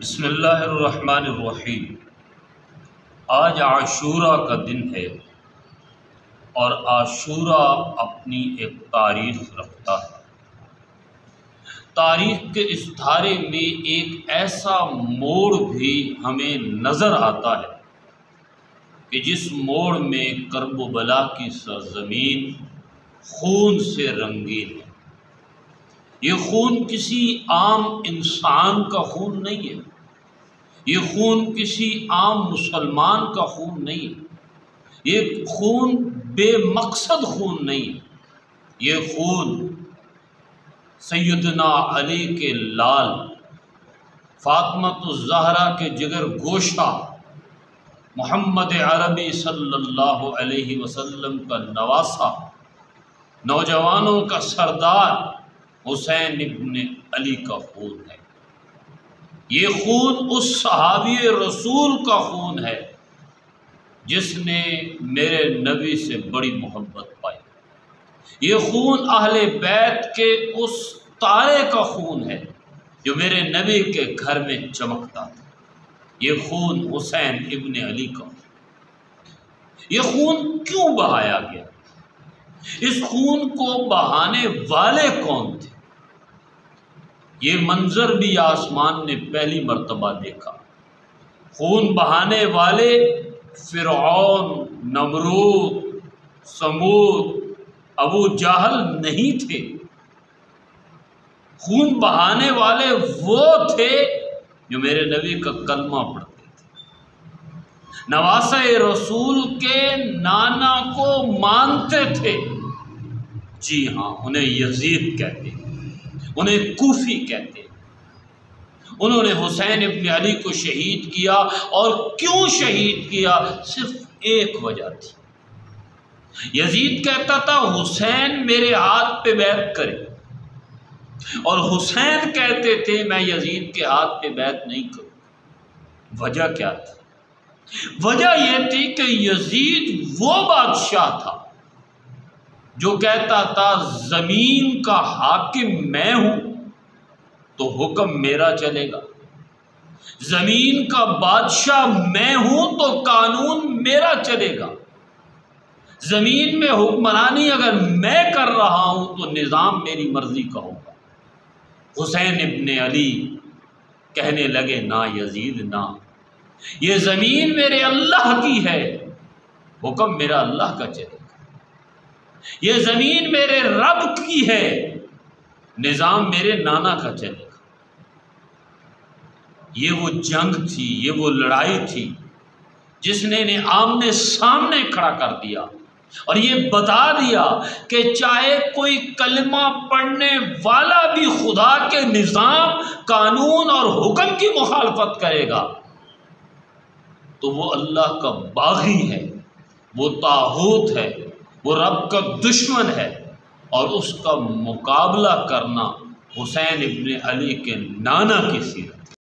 بسم اللہ الرحمن الرحیم۔ آج عاشورہ کا دن ہے اور عاشورہ اپنی ایک تاریخ رکھتا ہے۔ تاریخ کے اس دھارے میں ایک ایسا موڑ بھی ہمیں نظر آتا ہے کہ جس موڑ میں کرب و بلا کی سرزمین خون سے رنگین ہے۔ یہ خون کسی عام انسان کا خون نہیں ہے، یہ خون کسی عام مسلمان کا خون نہیں ہے، یہ خون بے مقصد خون نہیں ہے، یہ خون سیدنا علی کے لال، فاطمۃ الزہرا کے جگر گوشہ، محمد عربی صلی اللہ علیہ وسلم کا نواسہ، نوجوانوں کا سردار حسین ابن علی کا خون ہے۔ یہ خون اس صحابی رسول کا خون ہے جس نے میرے نبی سے بڑی محبت پائی۔ یہ خون اہل بیت کے اس تارے کا خون ہے جو میرے نبی کے گھر میں چمکتا تھا۔ یہ خون حسین ابن علی کا۔ یہ خون کیوں بہایا گیا؟ اس خون کو بہانے والے کون تھے؟ یہ منظر بھی آسمان نے پہلی مرتبہ دیکھا۔ خون بہانے والے فرعون، نمرود، سمود، ابو جہل نہیں تھے۔ خون بہانے والے وہ تھے جو میرے نبی کا کلمہ پڑھتے تھے، نواسہ رسول کے نانا کو مانتے تھے۔ جی ہاں، انہیں یزید کہتے ہیں، انہیں کوفی کہتے ہیں۔ انہوں نے حسین ابن علی کو شہید کیا، اور کیوں شہید کیا؟ صرف ایک وجہ تھی۔ یزید کہتا تھا حسین میرے ہاتھ پہ بیعت کرے، اور حسین کہتے تھے میں یزید کے ہاتھ پہ بیعت نہیں کروں۔ وجہ کیا تھی؟ وجہ یہ تھی کہ یزید وہ بادشاہ تھا جو کہتا تھا زمین کا حاکم میں ہوں تو حکم میرا چلے گا، زمین کا بادشاہ میں ہوں تو قانون میرا چلے گا، زمین میں حکمرانی اگر میں کر رہا ہوں تو نظام میری مرضی کا ہوگا۔ حسین ابن علی کہنے لگے نہ یزید نہ، یہ زمین میرے اللہ کی ہے، حکم میرا اللہ کا چلے گا، یہ زمین میرے رب کی ہے، نظام میرے نانا کا چلے گا۔ یہ وہ جنگ تھی، یہ وہ لڑائی تھی جس نے انہیں آمنے سامنے کھڑا کر دیا اور یہ بتا دیا کہ چاہے کوئی کلمہ پڑھنے والا بھی خدا کے نظام، قانون اور حکم کی مخالفت کرے گا تو وہ اللہ کا باغی ہے، وہ طاغوت ہے، وہ رب کا دشمن ہے، اور اس کا مقابلہ کرنا حسین ابن علی کے نانا کی سیرت۔